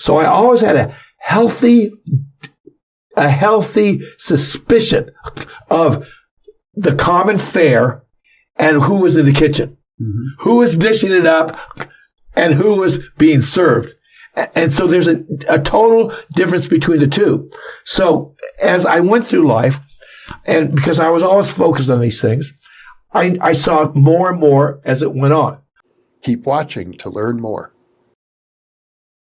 So I always had a healthy suspicion of the common fare and who was in the kitchen, who was dishing it up, and who was being served. And so there's a total difference between the two. So as I went through life, and because I was always focused on these things, I saw more and more as it went on. Keep watching to learn more.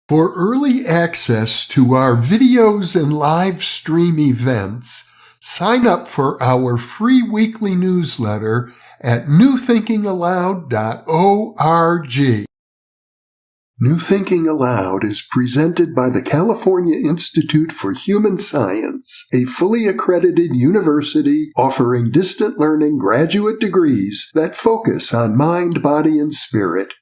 For early access to our videos and live stream events, sign up for our free weekly newsletter at newthinkingaloud.org. New Thinking Aloud is presented by the California Institute for Human Science, a fully accredited university offering distant learning graduate degrees that focus on mind, body, and spirit.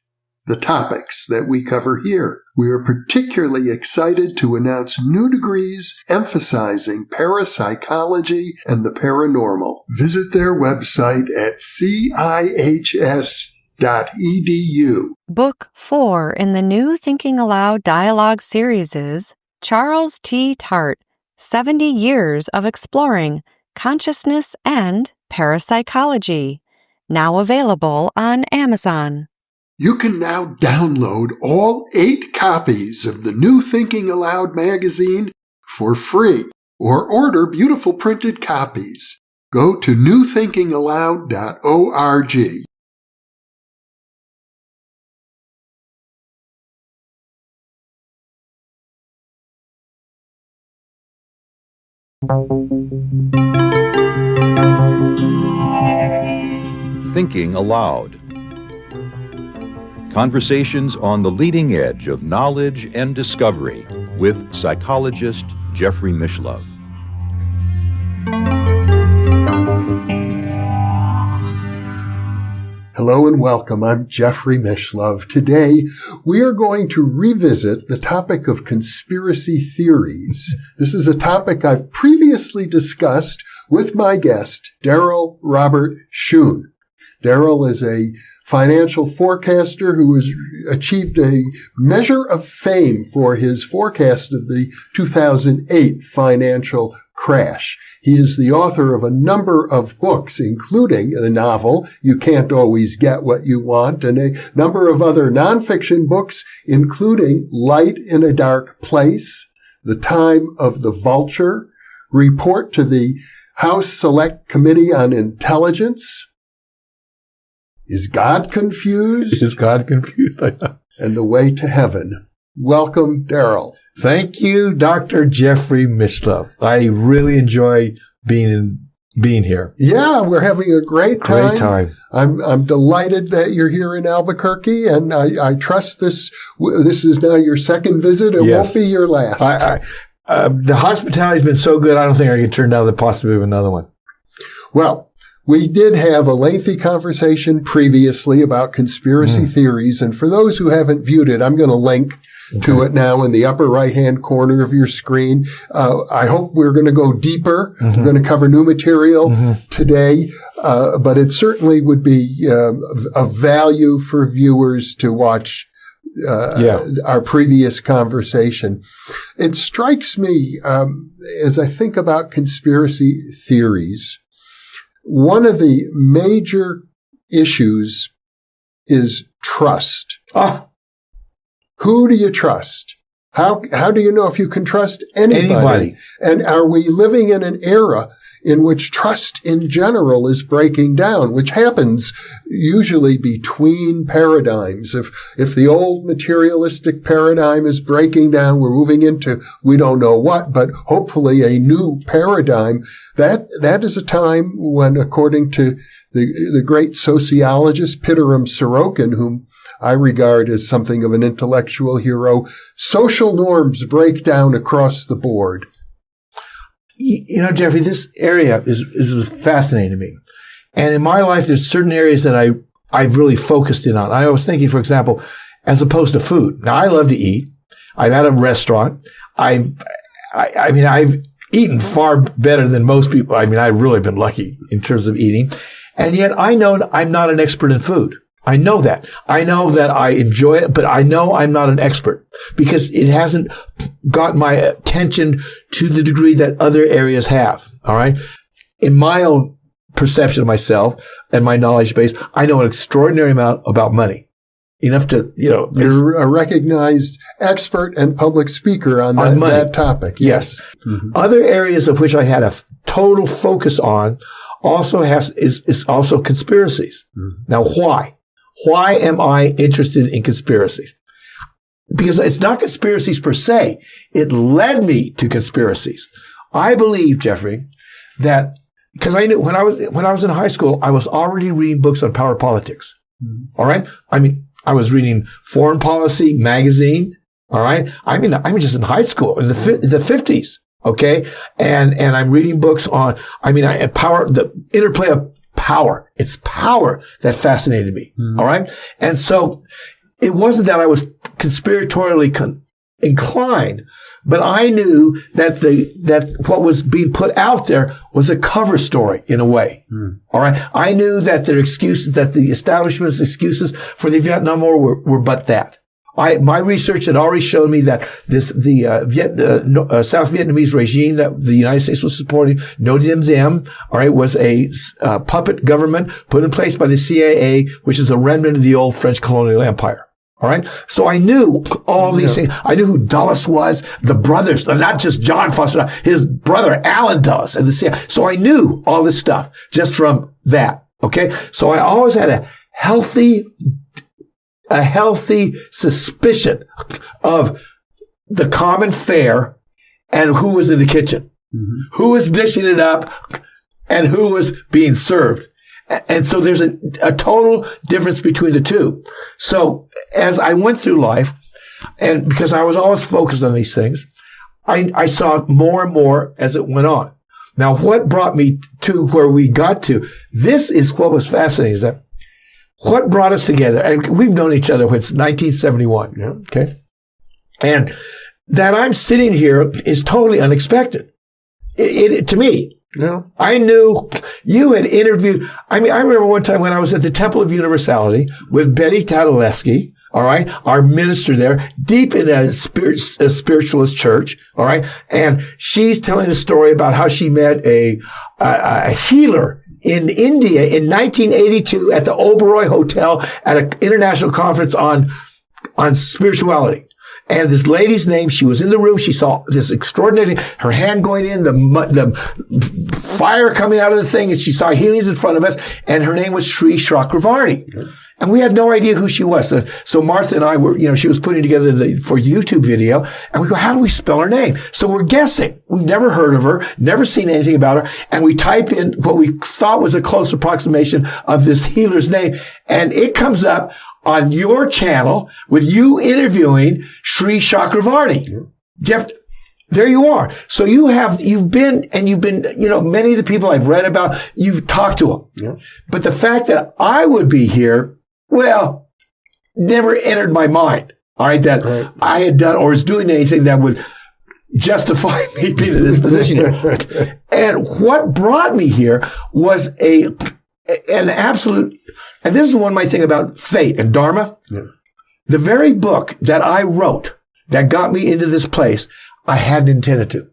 The topics that we cover here. We are particularly excited to announce new degrees emphasizing parapsychology and the paranormal. Visit their website at cihs.edu. Book 4 in the New Thinking Aloud dialogue series is Charles T. Tart, 70 Years of Exploring Consciousness and Parapsychology, now available on Amazon. You can now download all 8 copies of the New Thinking Aloud magazine for free, or order beautiful printed copies. Go to newthinkingaloud.org. Thinking Aloud. Conversations on the leading edge of knowledge and discovery with psychologist Jeffrey Mishlove. Hello and welcome. I'm Jeffrey Mishlove. Today, we are going to revisit the topic of conspiracy theories. This is a topic I've previously discussed with my guest, Darryl Robert Schoon. Darryl is a financial forecaster who has achieved a measure of fame for his forecast of the 2008 financial crash. He is the author of a number of books, including the novel You Can't Always Get What You Want, and a number of other nonfiction books, including Light in a Dark Place, The Time of the Vulture, Report to the House Select Committee on Intelligence, Is God Confused? Is God confused? And The Way to Heaven. Welcome, Darryl. Thank you, Dr. Jeffrey Mishlove. I really enjoy being here. Yeah, we're having a great time. Great time. I'm delighted that you're here in Albuquerque, and I trust this is now your second visit. It won't be your last. The hospitality's been so good, I don't think I can turn down the possibility of another one. Well, we did have a lengthy conversation previously about conspiracy theories, and for those who haven't viewed it, I'm going to link to it now in the upper right-hand corner of your screen. I hope we're going to go deeper. We're going to cover new material today, but it certainly would be of value for viewers to watch our previous conversation. It strikes me, as I think about conspiracy theories, one of the major issues is trust. Who do you trust? How do you know if you can trust anybody? And are we living in an era in which trust in general is breaking down, which happens usually between paradigms? If the old materialistic paradigm is breaking down, we're moving into we don't know what, but hopefully a new paradigm. That is a time when, according to the great sociologist Pitirim Sorokin, whom I regard as something of an intellectual hero, social norms break down across the board. You know, Jeffrey, this area is fascinating to me. And in my life, there's certain areas that I've really focused in on. I was thinking, for example, as opposed to food. Now, I love to eat. I've had a restaurant. I've eaten far better than most people. I mean, I've really been lucky in terms of eating. And yet I know I'm not an expert in food. I know that. I know that I enjoy it, but I know I'm not an expert because it hasn't got my attention to the degree that other areas have. All right. In my own perception of myself and my knowledge base, I know an extraordinary amount about money. Enough to, You're a recognized expert and public speaker on that topic. Yes. Mm-hmm. Other areas of which I had a total focus on also is also conspiracies. Mm-hmm. Now, why? Why am I interested in conspiracies? Because it's not conspiracies per se. It led me to conspiracies. I believe, Jeffrey, that because I knew when I was in high school, I was already reading books on power politics. Mm-hmm. All right. I was reading Foreign Policy magazine. All right. I'm just in high school in the 50s. Okay. And I'm reading books on, power, the interplay of power. It's power that fascinated me. Mm-hmm. All right. And so it wasn't that I was conspiratorially inclined, but I knew that what was being put out there was a cover story in a way. Mm. All right. I knew that their excuses, that the establishment's excuses for the Vietnam War were but that. My research had already shown me that the South Vietnamese regime that the United States was supporting, No Diem Diem, all right, was a puppet government put in place by the CIA, which is a remnant of the old French colonial empire. All right. So I knew all these things. I knew who Dulles was, the brothers, not just John Foster, his brother, Alan Dulles, and the CIA. So I knew all this stuff just from that. Okay. So I always had a healthy suspicion of the common fare and who was in the kitchen, who was dishing it up and who was being served. And so there's a total difference between the two. So as I went through life, and because I was always focused on these things, I saw more and more as it went on. Now, what brought me to where we got to, this is what was fascinating, is that what brought us together, and we've known each other since 1971, okay? And that I'm sitting here is totally unexpected. To me. I knew you had interviewed. I remember one time when I was at the Temple of Universality with Betty Tadalewski, all right, our minister there, deep in a spiritualist church, all right, and she's telling a story about how she met a healer in India in 1982 at the Oberoi Hotel at an international conference on spirituality. And this lady's name, she was in the room. She saw this extraordinary, her hand going in, the fire coming out of the thing, and she saw healings in front of us. And her name was Sri Chakravarti. Mm-hmm. And we had no idea who she was. So Martha and I were, she was putting together for YouTube video, and we go, how do we spell her name? So we're guessing. We've never heard of her, never seen anything about her. And we type in what we thought was a close approximation of this healer's name. And it comes up on your channel with you interviewing Sri Chakravarti. Yeah. Jeff, there you are. So you've been, many of the people I've read about, you've talked to them. Yeah. But the fact that I would be here, well, never entered my mind. All right, that I had done or was doing anything that would justify me being in this position here. And what brought me here was an absolute, and this is one of my things about fate and dharma. Yeah. The very book that I wrote that got me into this place, I hadn't intended to.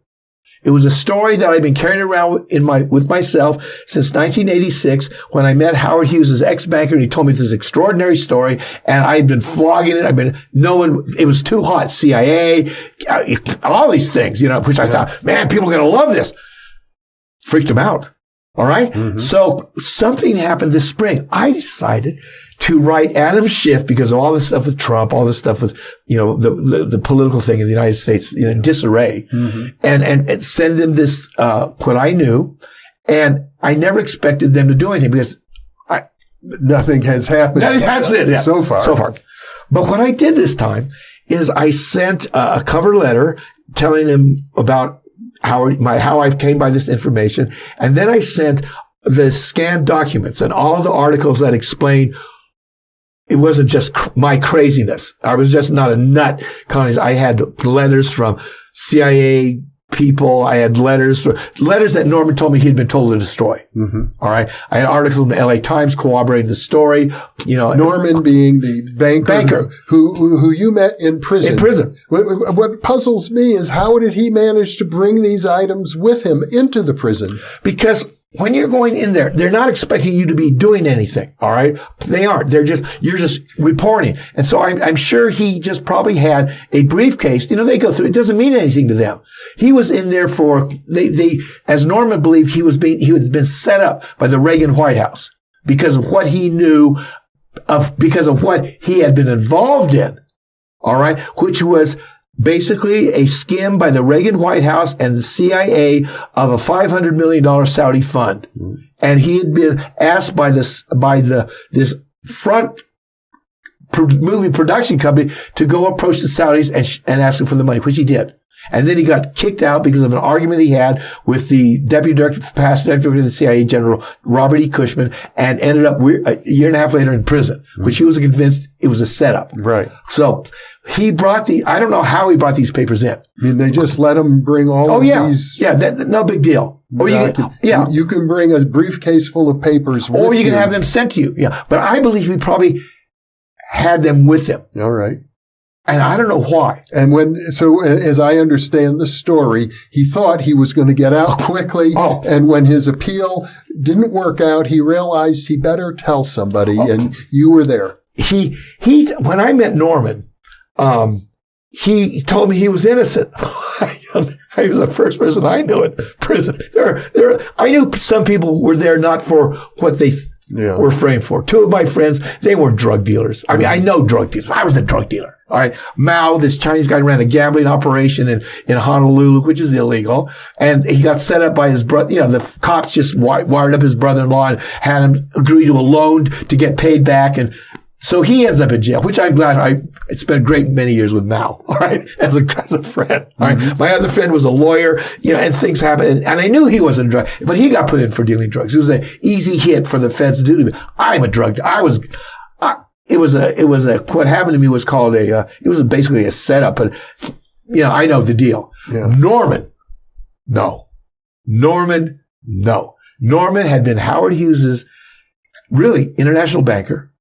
It was a story that I've been carrying around with myself since 1986 when I met Howard Hughes, his ex-banker, and he told me this extraordinary story, and I had been flogging it. It was too hot. CIA, all these things, which I thought, man, people are going to love this. Freaked them out. All right. Mm-hmm. So something happened this spring. I decided to write Adam Schiff because of all this stuff with Trump, all this stuff with, the political thing in the United States, in disarray, and send them this, what I knew. And I never expected them to do anything because nothing has happened so far. But what I did this time is I sent a cover letter telling him about how I came by this information. And then I sent the scanned documents and all the articles that explain it wasn't just my craziness. I was just not a nut. I had letters from CIA people. I had letters that Norman told me he'd been told to destroy. All right. I had articles in the LA Times corroborating the story. Norman being the banker who you met in prison. In prison. What puzzles me is how did he manage to bring these items with him into the prison? Because when you're going in there, they're not expecting you to be doing anything. All right. They aren't. You're just reporting. And so I'm sure he just probably had a briefcase. They go through, it doesn't mean anything to them. He was in there as Norman believed, he had been set up by the Reagan White House because of what he knew because of what he had been involved in. All right. Which was basically a skim by the Reagan White House and the CIA of a $500 million Saudi fund. And he had been asked by this front movie production company to go approach the Saudis and ask them for the money, which he did. And then he got kicked out because of an argument he had with the past director of the CIA General Robert E. Cushman, and ended up a year and a half later in prison, which he was convinced it was a setup. Right. So he brought I don't know how he brought these papers in. I mean, they just let him bring all of these. Yeah, no big deal. You can bring a briefcase full of papers with you. Or you can have them sent to you. Yeah. But I believe he probably had them with him. All right. And I don't know why. And as I understand the story, he thought he was going to get out quickly. Oh. And when his appeal didn't work out, he realized he better tell somebody. Oh. And you were there. When I met Norman, he told me he was innocent. He was the first person I knew in prison. I knew some people were there not for what they were framed for. Two of my friends, they were drug dealers. I mean, I know drug dealers. I was a drug dealer. All right. Mao, this Chinese guy, ran a gambling operation in Honolulu, which is illegal. And he got set up by his brother. The cops just wired up his brother-in-law and had him agree to a loan to get paid back. And so he ends up in jail, which I'm glad. I spent a great many years with Mao, all right, as a friend. All right. My other friend was a lawyer, and things happened. And I knew he wasn't a drug, but he got put in for dealing drugs. It was an easy hit for the feds to do to me. I'm a drug dealer. What happened to me was called it was basically a setup, but, I know the deal. Yeah. Norman, no. Norman had been Howard Hughes's really international banker.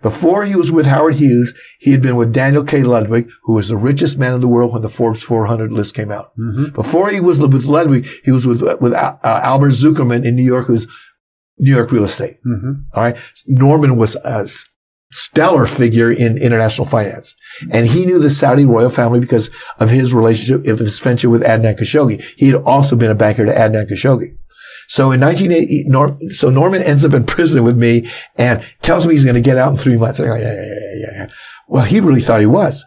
Before he was with Howard Hughes, he had been with Daniel K. Ludwig, who was the richest man in the world when the Forbes 400 list came out. Before he was with Ludwig, he was with Albert Zuckerman in New York, who's New York real estate. All right. Norman was a stellar figure in international finance. And he knew the Saudi royal family because of his relationship, of his friendship with Adnan Khashoggi. He had also been a banker to Adnan Khashoggi. So in 1980, Norman ends up in prison with me and tells me he's going to get out in 3 months. I go, yeah. Well, he really thought he was.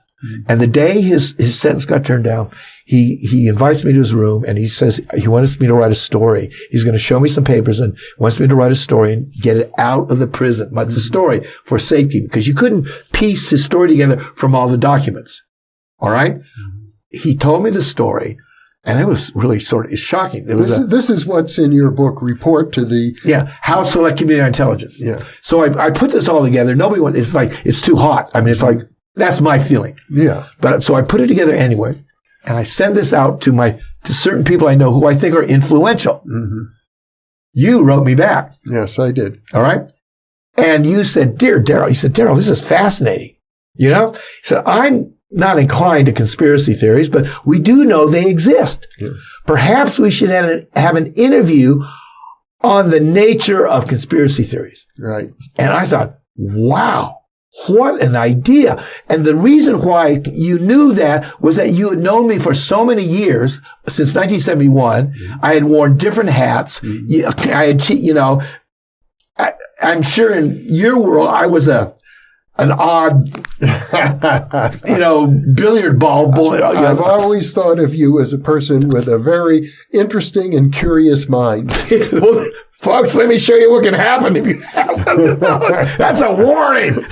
And the day his sentence got turned down, he invites me to his room and he says he wants me to write a story. He's going to show me some papers and wants me to write a story and get it out of the prison. But it's a story for safety because you couldn't piece his story together from all the documents. All right? He told me the story. And it was really sort of shocking. This is what's in your book, Report to the... Yeah, How to Select Community Intelligence. Yeah. So I put this all together. It's like, it's too hot. I mean, it's like, that's my feeling. Yeah. But so I put it together anyway, and I send this out to certain people I know who I think are influential. You wrote me back. Yes, I did. All right? And you said, Dear Darryl, Darryl, this is fascinating. He said, I'm not inclined to conspiracy theories, but we do know they exist. Yeah. Perhaps we should have an interview on the nature of conspiracy theories. Right. And I thought, wow, what an idea. And the reason why you knew that was that you had known me for so many years, since 1971. I had worn different hats. I had, I'm sure in your world, I was an odd, billiard ball bullet. I've always thought of you as a person with a very interesting and curious mind. Well, folks, let me show you what can happen if you have one. That's a warning.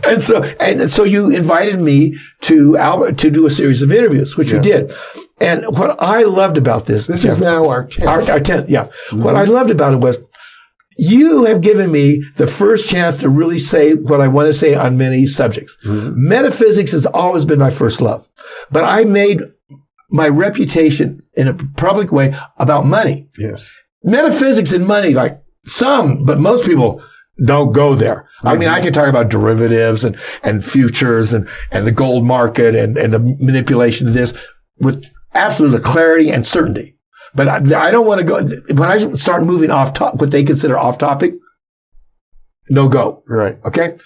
and so you invited me to do a series of interviews, which we did. And what I loved about this is now our 10th. Our 10th, yeah. What I loved about it was, you have given me the first chance to really say what I want to say on many subjects. Metaphysics has always been my first love. But I made my reputation in a public way about money. Yes. Metaphysics and money, like some, but most people don't go there. I mean, I can talk about derivatives and futures and the gold market and the manipulation of this with absolute clarity and certainty. But I don't want to go, when I start moving off what they consider off topic, no go. Right. Okay.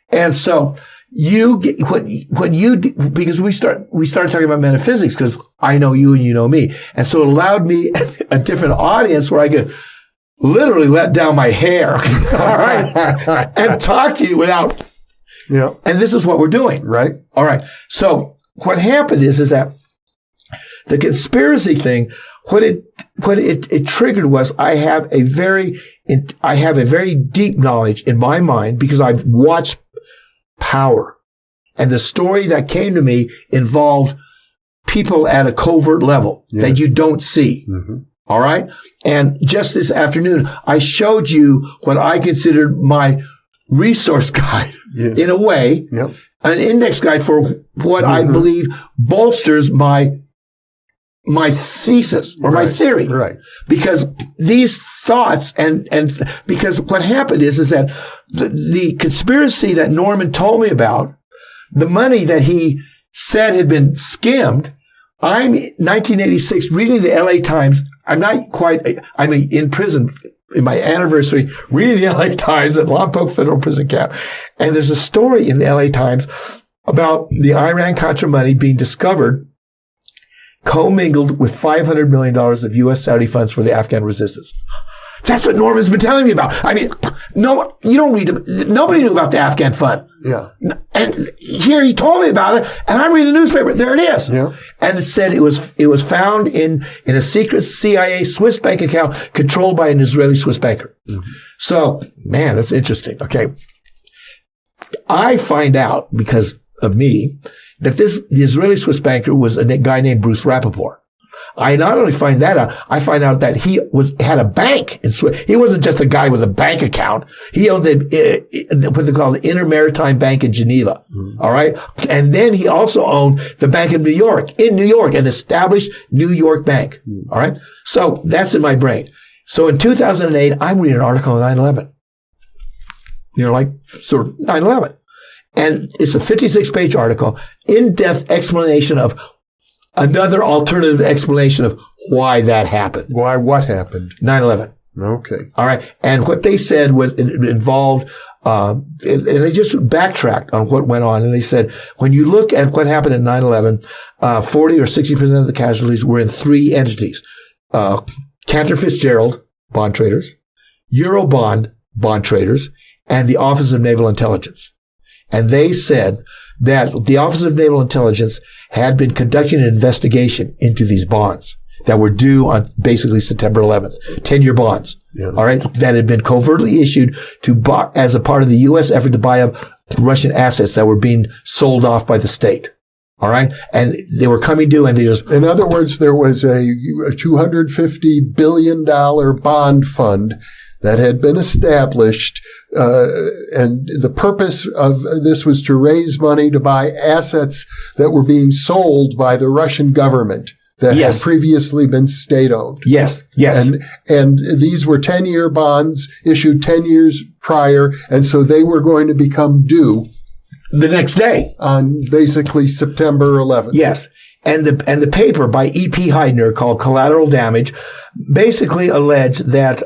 And so you get because we started talking about metaphysics because I know you and you know me. And so it allowed me a different audience where I could literally let down my hair, all right, and talk to you without. Yeah. And this is what we're doing. Right. All right. So what happened is that the conspiracy thing, what it triggered was I have a very deep knowledge in my mind because I've watched power. And the story that came to me involved people at a covert level that you don't see. Mm-hmm. All right. And just this afternoon, I showed you what I considered my resource guide in a way, an index guide for what I believe bolsters my thesis or my theory. Right. Because these thoughts and because what happened is that the conspiracy that Norman told me about, the money that he said had been skimmed, I'm 1986 reading the LA Times. I'm in prison in my anniversary reading the LA Times at Lompoc Federal Prison Camp. And there's a story in the LA Times about the Iran-Contra money being discovered commingled with $500 million of U.S. Saudi funds for the Afghan resistance. That's what Norman's been telling me about. I mean, no, you don't read them. Nobody knew about the Afghan fund. Yeah. And here he told me about it, and I'm reading the newspaper. There it is. Yeah. And it said it was found in a secret CIA Swiss bank account controlled by an Israeli Swiss banker. Mm-hmm. So, man, that's interesting. Okay. I find out because of me that the Israeli Swiss banker was a guy named Bruce Rappaport. I not only find that out, I find out that he had a bank in Swiss. He wasn't just a guy with a bank account. He owned what they call the Intermaritime Bank in Geneva. Mm-hmm. All right. And then he also owned the Bank of New York, an established New York bank. Mm-hmm. All right. So that's in my brain. So in 2008, I'm reading an article on 9/11. Sort of 9/11. And it's a 56-page article, in-depth explanation of another alternative explanation of why that happened. Why? What happened? 9/11. Okay. All right. And what they said was it involved, and they just backtracked on what went on. And they said, when you look at what happened in 9/11, 40 or 60% of the casualties were in three entities. Cantor Fitzgerald, bond traders, Eurobond, bond traders, and the Office of Naval Intelligence. And they said that the Office of Naval Intelligence had been conducting an investigation into these bonds that were due on basically September 11th, 10-year bonds, all right, that had been covertly issued as a part of the U.S. effort to buy up Russian assets that were being sold off by the state. All right. And they were coming due and they just. In other words, there was a $250 billion bond fund that had been established, and the purpose of this was to raise money to buy assets that were being sold by the Russian government that had previously been state-owned. Yes, yes. And these were 10-year bonds issued 10 years prior, and so they were going to become due the next day on basically September 11th. Yes. And the paper by E.P. Heidner called Collateral Damage basically alleged that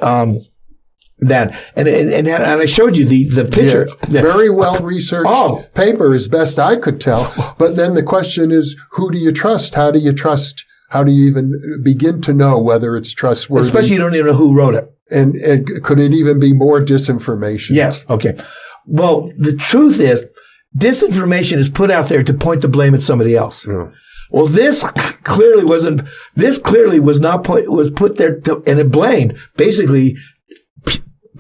and I showed you the picture. Yes, very well researched paper as best I could tell. But then the question is, who do you trust? How do you trust? How do you even begin to know whether it's trustworthy? Especially you don't even know who wrote it. And could it even be more disinformation? Yes. Okay. Well, the truth is, disinformation is put out there to point the blame at somebody else. Yeah. Well, this clearly was put there and it blamed basically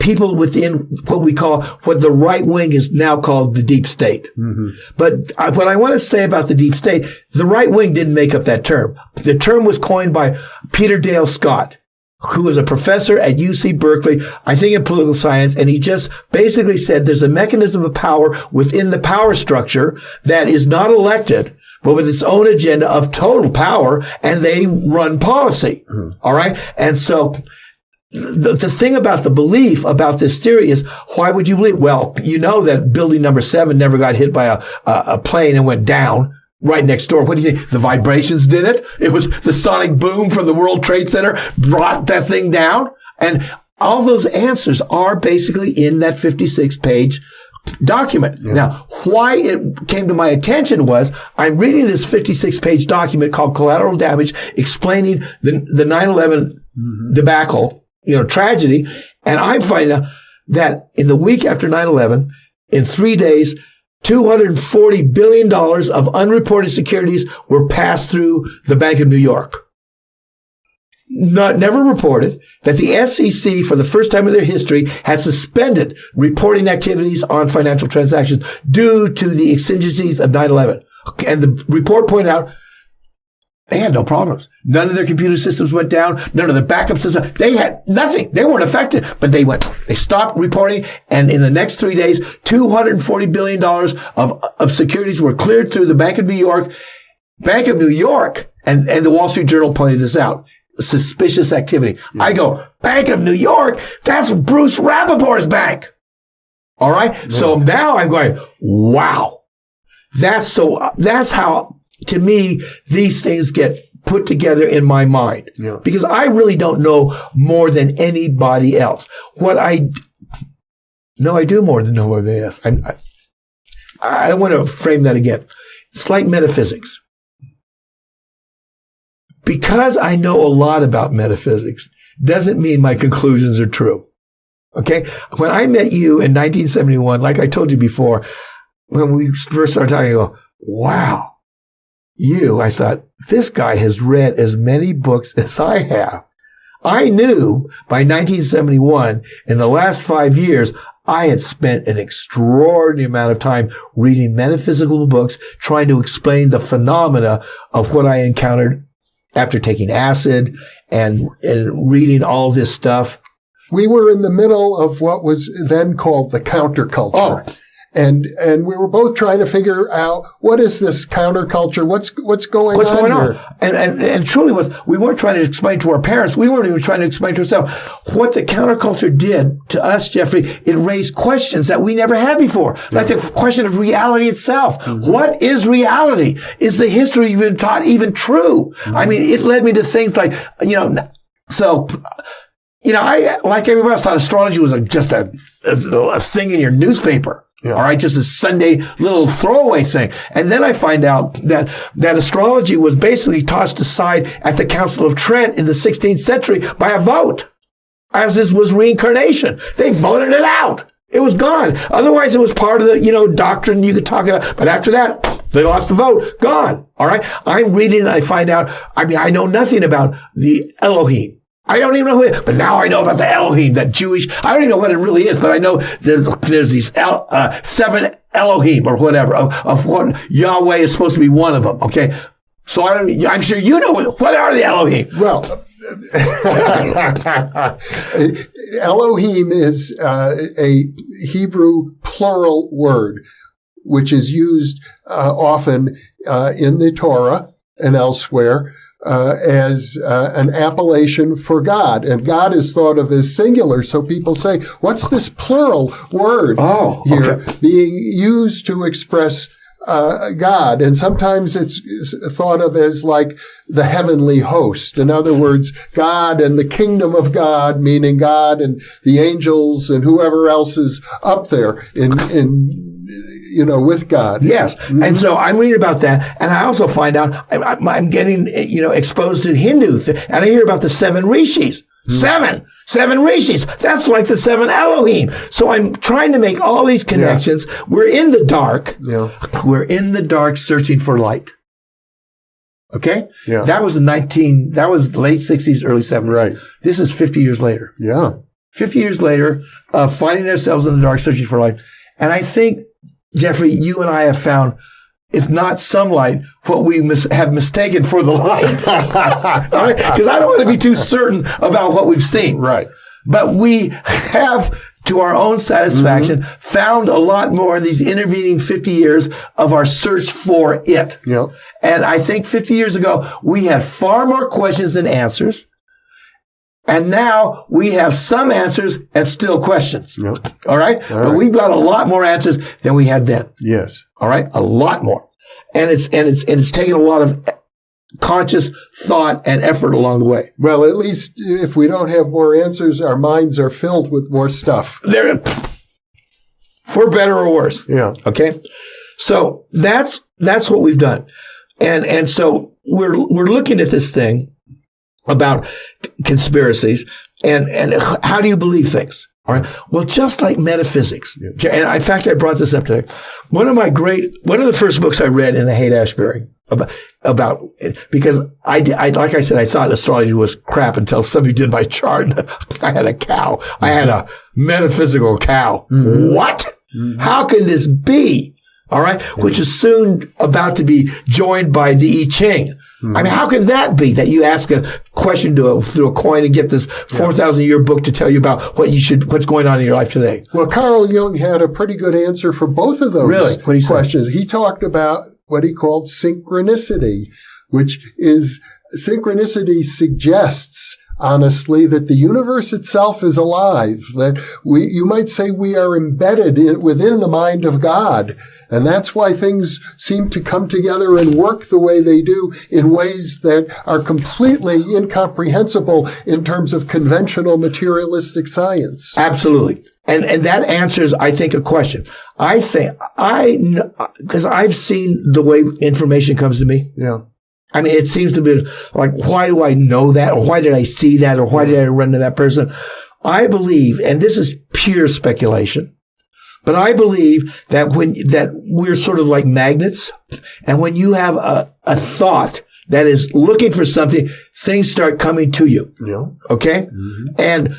people within what the right wing is now called the deep state. Mm-hmm. But what I want to say about the deep state, the right wing didn't make up that term. The term was coined by Peter Dale Scott, who was a professor at UC Berkeley, I think in political science, and he just basically said there's a mechanism of power within the power structure that is not elected, but with its own agenda of total power, and they run policy. All right? And so the thing about the belief about this theory is, why would you believe? Well, you know that building number 7 never got hit by a plane and went down right next door. What do you think? The vibrations did it? It was the sonic boom from the World Trade Center brought that thing down? And all those answers are basically in that 56-page document. Yeah. Now, why it came to my attention was I'm reading this 56-page document called Collateral Damage, explaining the 9/11 debacle, tragedy, and I'm finding out that in the week after 9/11, in 3 days, $240 billion of unreported securities were passed through the Bank of New York. Never reported that the SEC, for the first time in their history, had suspended reporting activities on financial transactions due to the exigencies of 9/11. And the report pointed out they had no problems. None of their computer systems went down. None of their backup systems. They had nothing. They weren't affected, but they stopped reporting. And in the next 3 days, $240 billion of securities were cleared through the Bank of New York. Bank of New York, and the Wall Street Journal pointed this out. Suspicious activity. Yeah. I go, Bank of New York? That's Bruce Rappaport's bank. All right? Yeah. So now I'm going, wow. That's how, to me, these things get put together in my mind. Yeah. Because I really don't know more than anybody else. I do more than nobody else. I want to frame that again. It's like metaphysics. Because I know a lot about metaphysics doesn't mean my conclusions are true. Okay? When I met you in 1971, like I told you before, when we first started talking, I go, wow, I thought, this guy has read as many books as I have. I knew by 1971, in the last 5 years, I had spent an extraordinary amount of time reading metaphysical books, trying to explain the phenomena of what I encountered after taking acid and reading all this stuff. We were in the middle of what was then called the counterculture. Oh. And we were both trying to figure out, what is this counterculture? What's going on here? And truly, we weren't trying to explain to our parents. We weren't even trying to explain to ourselves. What the counterculture did to us, Jeffrey, it raised questions that we never had before. Yeah. Like the question of reality itself. Mm-hmm. What is reality? Is the history you've been taught even true? Mm-hmm. I mean, it led me to things like, I, like everybody else, thought astrology was just a thing in your newspaper. Yeah. All right, just a Sunday little throwaway thing. And then I find out that astrology was basically tossed aside at the Council of Trent in the 16th century by a vote, as this was reincarnation. They voted it out. It was gone. Otherwise, it was part of the, doctrine you could talk about. But after that, they lost the vote. Gone. All right. I'm reading and I find out, I know nothing about the Elohim. I don't even know who it is, but now I know about the Elohim, that Jewish. I don't even know what it really is, but I know there's these 7 Elohim or whatever of what Yahweh is supposed to be one of them. Okay, so I'm sure you know what are the Elohim. Well, Elohim is a Hebrew plural word, which is used often in the Torah and elsewhere. As an appellation for God. And God is thought of as singular. So people say, what's this plural word here being used to express God? And sometimes it's thought of as like the heavenly host. In other words, God and the kingdom of God, meaning God and the angels and whoever else is up there with God. Yes. Mm-hmm. And so I'm reading about that. And I also find out I'm getting, exposed to Hindu. And I hear about the 7 rishis. Mm-hmm. 7 rishis. That's like the 7 Elohim. So I'm trying to make all these connections. Yeah. We're in the dark. Yeah. We're in the dark searching for light. Okay? Yeah. That was late 60s, early 70s. Right. This is 50 years later. Yeah. 50 years later, finding ourselves in the dark searching for light. And I think, Jeffrey, you and I have found, if not some light, what we have mistaken for the light. Because I don't want to be too certain about what we've seen. Right. But we have to our own satisfaction, found a lot more in these intervening 50 years of our search for it. Yep. And I think 50 years ago, we had far more questions than answers. And now we have some answers and still questions. Yep. All right? But we've got a lot more answers than we had then. Yes. All right? A lot more. And it's taken a lot of conscious thought and effort along the way. Well, at least if we don't have more answers, our minds are filled with more stuff. They're, for better or worse. Yeah. Okay? So that's what we've done. And so we're looking at this thing about conspiracies and how do you believe things? All right. Well, just like metaphysics. Yeah. And in fact, I brought this up today. One of the first books I read in the Haight-Ashbury about because I like I said, I thought astrology was crap until somebody did my chart. I had a cow. I had a metaphysical cow. What? How can this be? All right. Which is soon about to be joined by the I Ching. I mean, how can that be that you ask a question through a coin and get this 4,000-year book to tell you about what's going on in your life today? Well, Carl Jung had a pretty good answer for both of those questions. He talked about what he called synchronicity, which is synchronicity suggests, honestly, that the universe itself is alive, that you might say we are embedded within the mind of God. And that's why things seem to come together and work the way they do in ways that are completely incomprehensible in terms of conventional materialistic science. Absolutely. And that answers, I think, a question. Because I've seen the way information comes to me. Yeah. I mean, it seems to be like, why do I know that? Or why did I see that? Or why did I run to that person? I believe, and this is pure speculation, but I believe that we're sort of like magnets. And when you have a thought that is looking for something, things start coming to you. Yeah. Okay? Mm-hmm. And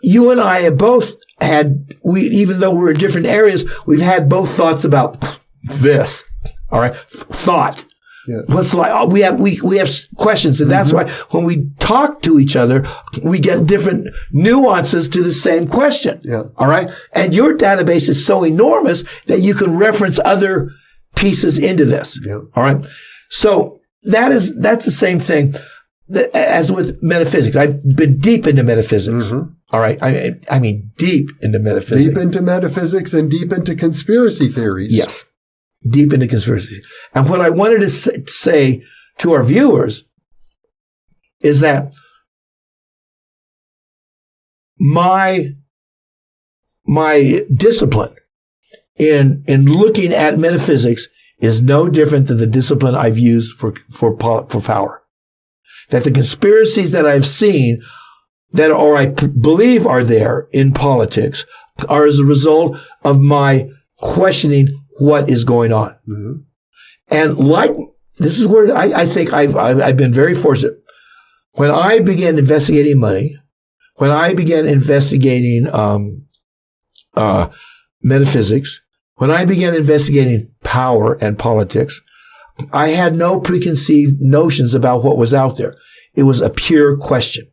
you and I have both even though we're in different areas, we've had both thoughts about this. All right? Thought. Yeah. What's like? We have questions, and that's why when we talk to each other, we get different nuances to the same question. Yeah. All right, and your database is so enormous that you can reference other pieces into this. Yeah. All right, so that's the same thing as with metaphysics. I've been deep into metaphysics. Mm-hmm. All right, I mean deep into metaphysics. Deep into metaphysics and deep into conspiracy theories. Yes. Deep into conspiracies. And what I wanted to say to our viewers is that my discipline in looking at metaphysics is no different than the discipline I've used for power. That the conspiracies that I've seen or I believe are there in politics are as a result of my questioning what is going on. Mm-hmm. And this is where I think I've been very fortunate. When I began investigating money, when I began investigating metaphysics, when I began investigating power and politics, I had no preconceived notions about what was out there. It was a pure question.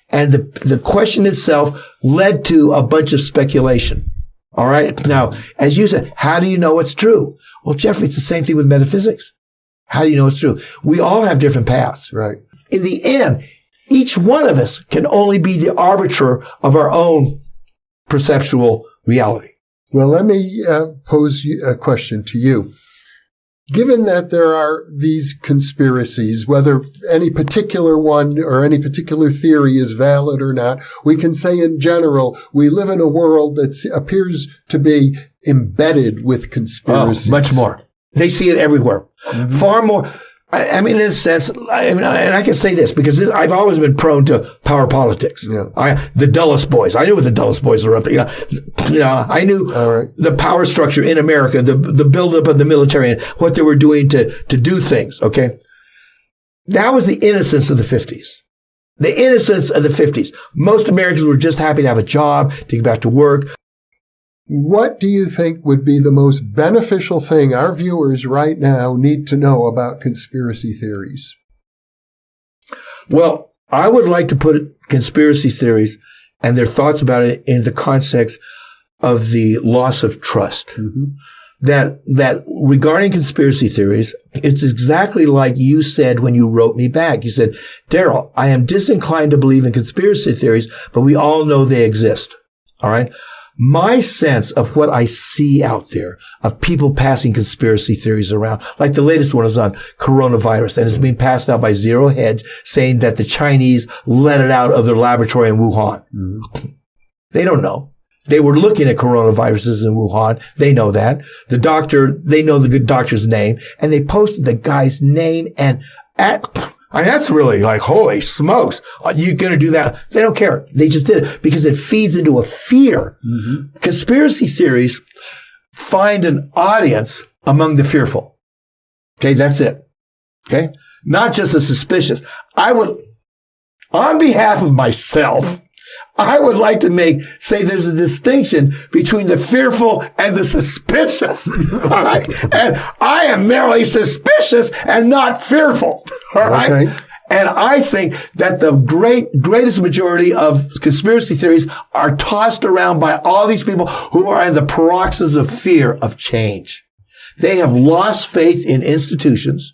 And the question itself led to a bunch of speculation. All right. Now, as you said, how do you know it's true? Well, Jeffrey, it's the same thing with metaphysics. How do you know it's true? We all have different paths. Right. In the end, each one of us can only be the arbiter of our own perceptual reality. Well, let me pose a question to you. Given that there are these conspiracies, whether any particular one or any particular theory is valid or not, we can say in general, we live in a world that appears to be embedded with conspiracies. Oh, much more. They see it everywhere. Mm-hmm. Far more. I mean, in a sense, and I can say this because I've always been prone to power politics. Yeah. The Dulles boys. I knew what the Dulles boys were up to. I knew the power structure in America, the buildup of the military and what they were doing to do things. Okay. That was the innocence of the 50s. The innocence of the 50s. Most Americans were just happy to have a job, to get back to work. What do you think would be the most beneficial thing our viewers right now need to know about conspiracy theories? Well, I would like to put conspiracy theories and their thoughts about it in the context of the loss of trust. Mm-hmm. That regarding conspiracy theories, it's exactly like you said when you wrote me back. You said, Darryl, I am disinclined to believe in conspiracy theories, but we all know they exist. All right. My sense of what I see out there of people passing conspiracy theories around, like the latest one is on coronavirus, and it's being passed out by Zero Hedge, saying that the Chinese let it out of their laboratory in Wuhan. Mm-hmm. They don't know. They were looking at coronaviruses in Wuhan. They know that. The doctor, they know the good doctor's name, and they posted the guy's name and that's really like, holy smokes. Are you going to do that? They don't care. They just did it because it feeds into a fear. Mm-hmm. Conspiracy theories find an audience among the fearful. Okay, that's it. Okay? Not just the suspicious. I would, on behalf of myself, I would like to say there's a distinction between the fearful and the suspicious. All right? And I am merely suspicious and not fearful. All right? Okay. And I think that the greatest majority of conspiracy theories are tossed around by all these people who are in the paroxysms of fear of change. They have lost faith in institutions.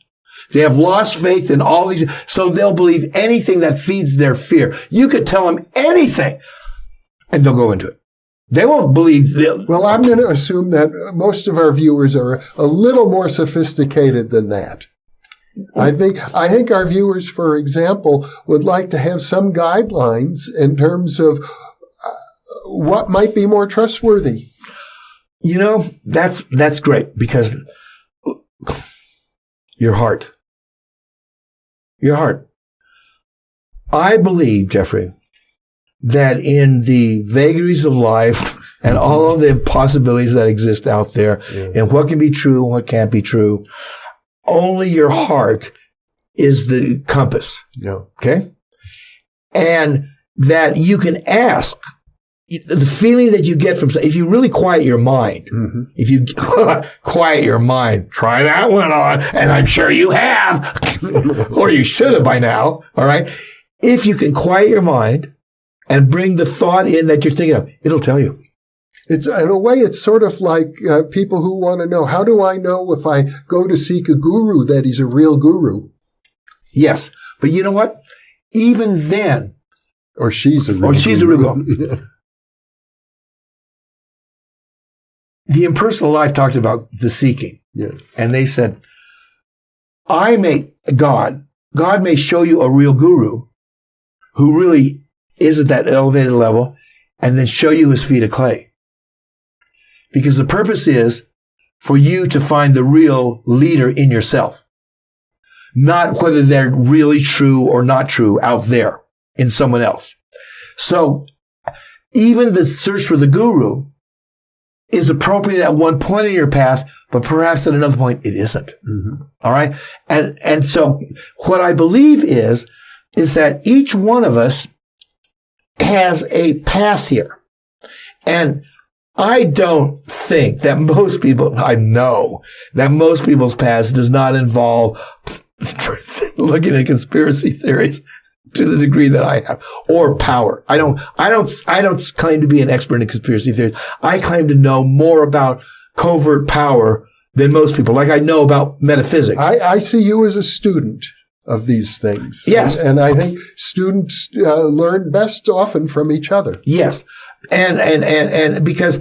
They have lost faith in all these, so they'll believe anything that feeds their fear. You could tell them anything, and they'll go into it. They won't believe them. Well, I'm going to assume that most of our viewers are a little more sophisticated than that. I think our viewers, for example, would like to have some guidelines in terms of what might be more trustworthy. You know, that's great because your heart. I believe, Jeffrey, that in the vagaries of life and all of the possibilities that exist out there and what can be true and what can't be true, only your heart is the compass. Yeah. Okay? And that you can ask the feeling that you get from, if you really quiet your mind, if you quiet your mind, try that one on, and I'm sure you have, or you should have by now, all right? If you can quiet your mind and bring the thought in that you're thinking of, it'll tell you. It's, in a way, it's sort of like people who want to know, how do I know if I go to seek a guru that he's a real guru? Yes. But you know what? Even then. Or she's a real guru. The Impersonal Life talked about the seeking. Yeah. And they said, God may show you a real guru who really is at that elevated level and then show you his feet of clay. Because the purpose is for you to find the real leader in yourself. Not whether they're really true or not true out there in someone else. So even the search for the guru is appropriate at one point in your path, but perhaps at another point it isn't. Mm-hmm. All right? And so what I believe is that each one of us has a path here. And I don't think that I know that most people's paths does not involve looking at conspiracy theories to the degree that I have, or power. I don't claim to be an expert in conspiracy theories. I claim to know more about covert power than most people. Like I know about metaphysics. I see you as a student of these things. Yes. And I think students learn best often from each other. Yes. And because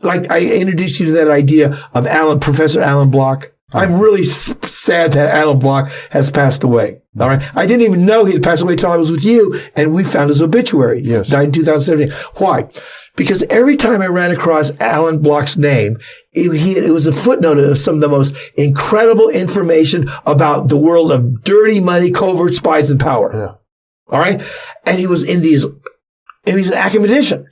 like I introduced you to that idea of Professor Alan Block. I'm really sad that Alan Block has passed away. All right. I didn't even know he had passed away until I was with you, and we found his obituary. Yes. Died in 2017. Why? Because every time I ran across Alan Block's name, it was a footnote of some of the most incredible information about the world of dirty money, covert spies, and power. Yeah. All right. And he was an academician.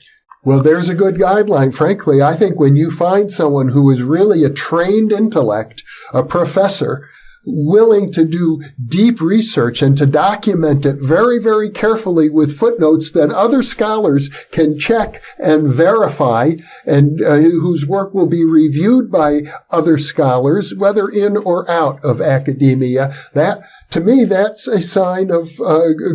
Well, there's a good guideline. Frankly, I think when you find someone who is really a trained intellect, a professor, willing to do deep research and to document it very, very carefully with footnotes that other scholars can check and verify, and whose work will be reviewed by other scholars, whether in or out of academia, that to me, that's a sign of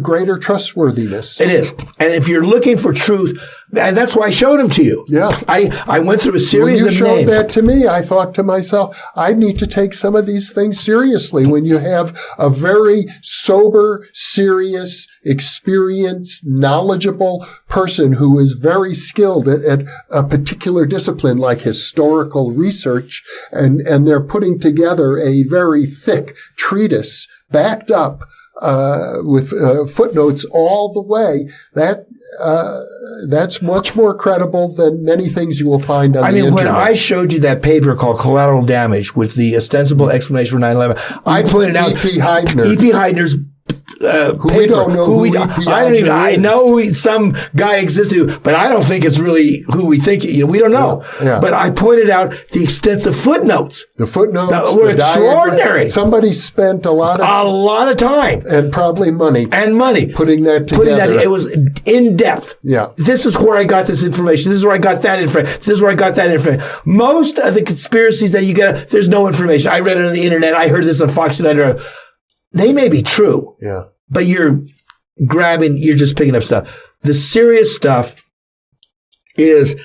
greater trustworthiness. It is. And if you're looking for truth, and that's why I showed them to you. Yeah. I went through a series of names. When you showed that to me, I thought to myself, I need to take some of these things seriously. When you have a very sober, serious, experienced, knowledgeable person who is very skilled at a particular discipline like historical research, and they're putting together a very thick treatise backed up with footnotes all the way, that's much more credible than many things you will find on the internet. When I showed you that paper called Collateral Damage with the ostensible explanation for 9/11, I pointed out E.P. Heidner. E.P. Heidner's who paper. we don't know who E.P. Heidner I is. know some guy existed, but I don't think it's really who we think. We don't know. Yeah. But I pointed out the extensive footnotes. The footnotes that were extraordinary. Somebody spent a lot of time and probably money putting that together. It was in depth. Yeah. This is where I got this information. This is where I got that information. This is where I got that information. Most of the conspiracies that you get, there's no information. I read it on the internet. I heard this on Fox United. They may be true. Yeah. But you're just picking up stuff. The serious stuff is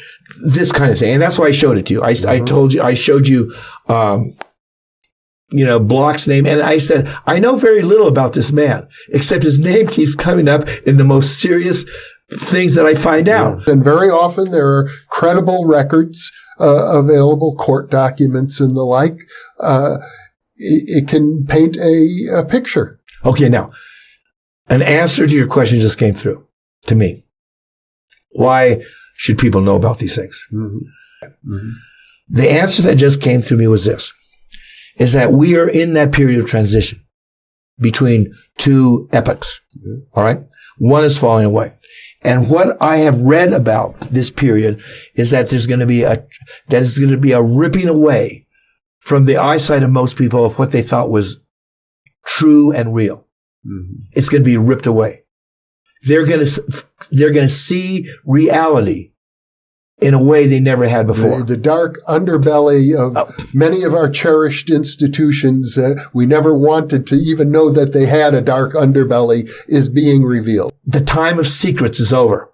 this kind of thing. And that's why I showed it to you. I showed you, Bloch's name. And I said, I know very little about this man, except his name keeps coming up in the most serious things that I find out. And very often there are credible records available, court documents and the like. It can paint a picture. Okay, now, an answer to your question just came through to me. Why should people know about these things? Mm-hmm. Mm-hmm. The answer that just came through me was this, is that we are in that period of transition between two epochs. Mm-hmm. All right? One is falling away. And what I have read about this period is that there's going to be a ripping away from the eyesight of most people of what they thought was true and real. Mm-hmm. It's going to be ripped away. They're going to see reality in a way they never had before. The dark underbelly of many of our cherished institutions, we never wanted to even know that they had a dark underbelly, is being revealed. The time of secrets is over.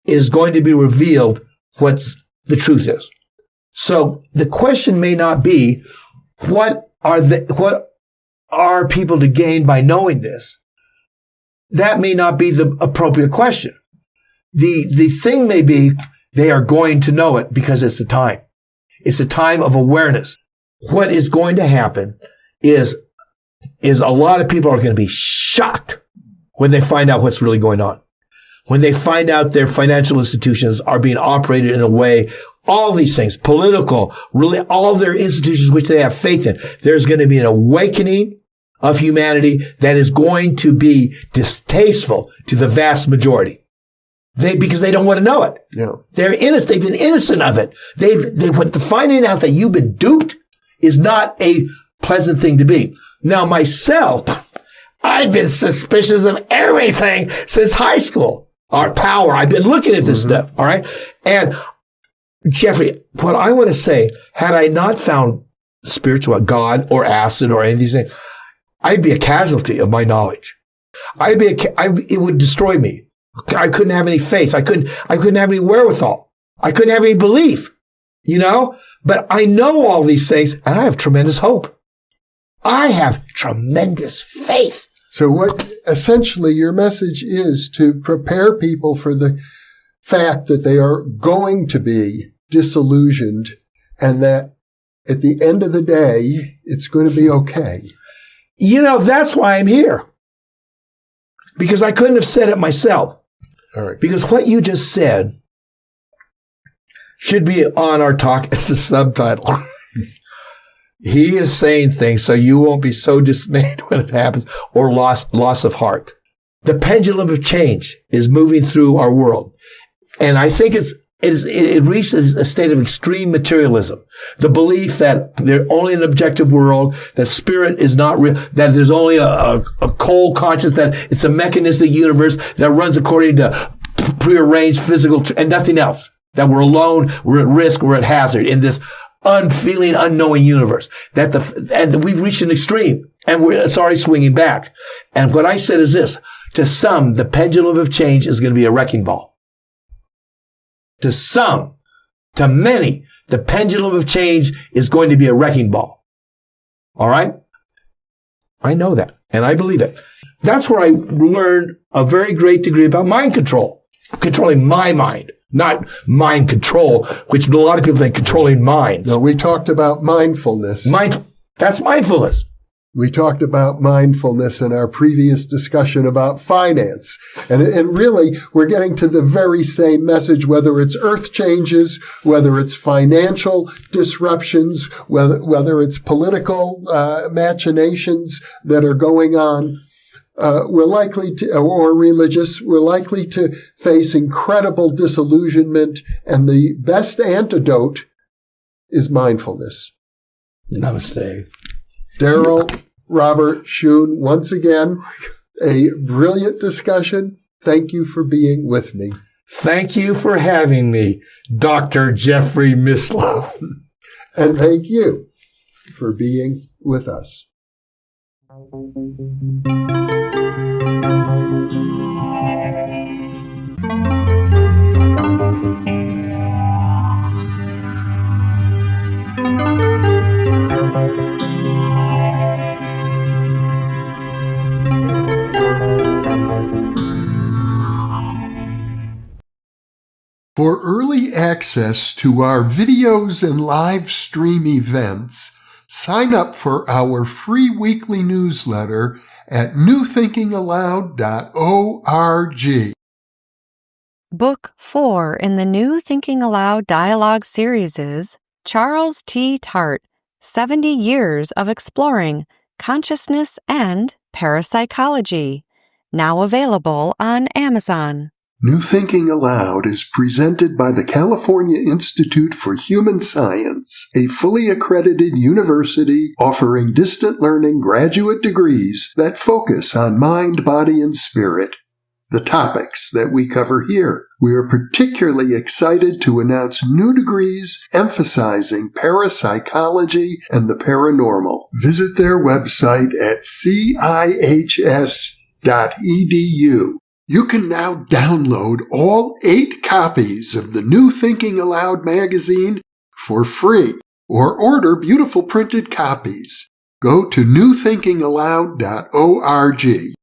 It is going to be revealed what the truth is. So the question may not be, what are people to gain by knowing this? That may not be the appropriate question. The thing may be, they are going to know it because it's the time. It's a time of awareness. What is going to happen is a lot of people are going to be shocked when they find out what's really going on. When they find out their financial institutions are being operated in a way, all these things, political, really all of their institutions which they have faith in, there's going to be an awakening of humanity that is going to be distasteful to the vast majority. Because they don't want to know it. Yeah. They're innocent. They've been innocent of it. They went to finding out that you've been duped is not a pleasant thing to be. Now, myself, I've been suspicious of everything since high school. Our power. I've been looking at this stuff. All right. And Jeffrey, what I want to say, had I not found spiritual God or acid or any of these things, I'd be a casualty of my knowledge. It would destroy me. I couldn't have any faith. I couldn't have any wherewithal. I couldn't have any belief, but I know all these things and I have tremendous hope. I have tremendous faith. So what essentially your message is to prepare people for the fact that they are going to be disillusioned and that at the end of the day, it's going to be okay. That's why I'm here. Because I couldn't have said it myself. All right. Because what you just said should be on our talk as a subtitle. He is saying things so you won't be so dismayed when it happens or loss of heart. The pendulum of change is moving through our world. And I think it reaches a state of extreme materialism. The belief that there's only an objective world, that spirit is not real, that there's only a cold conscience, that it's a mechanistic universe that runs according to prearranged physical, and nothing else. That we're alone, we're at risk, we're at hazard in this unfeeling, unknowing universe. And we've reached an extreme. And it's already swinging back. And what I said is this. To some, the pendulum of change is going to be a wrecking ball. To some, to many, the pendulum of change is going to be a wrecking ball. All right? I know that, and I believe it. That's where I learned a very great degree about mind control. Controlling my mind, not mind control, which a lot of people think controlling minds. No, we talked about mindfulness. That's mindfulness. We talked about mindfulness in our previous discussion about finance. And really, we're getting to the very same message, whether it's earth changes, whether it's financial disruptions, whether it's political machinations that are going on. We're likely to, or religious, we're likely to face incredible disillusionment, and the best antidote is mindfulness. Namaste. Darryl, Robert, Schoon, once again, a brilliant discussion. Thank you for being with me. Thank you for having me, Dr. Jeffrey Mishlove. And thank you for being with us. For early access to our videos and live stream events, sign up for our free weekly newsletter at newthinkingaloud.org. Book 4 in the New Thinking Aloud dialogue series is Charles T. Tart, 70 Years of Exploring Consciousness and Parapsychology, now available on Amazon. New Thinking Aloud is presented by the California Institute for Human Science, a fully accredited university offering distant learning graduate degrees that focus on mind, body, and spirit. The topics that we cover here. We are particularly excited to announce new degrees emphasizing parapsychology and the paranormal. Visit their website at cihs.edu. You can now download all 8 copies of the New Thinking Aloud magazine for free, or order beautiful printed copies. Go to newthinkingaloud.org.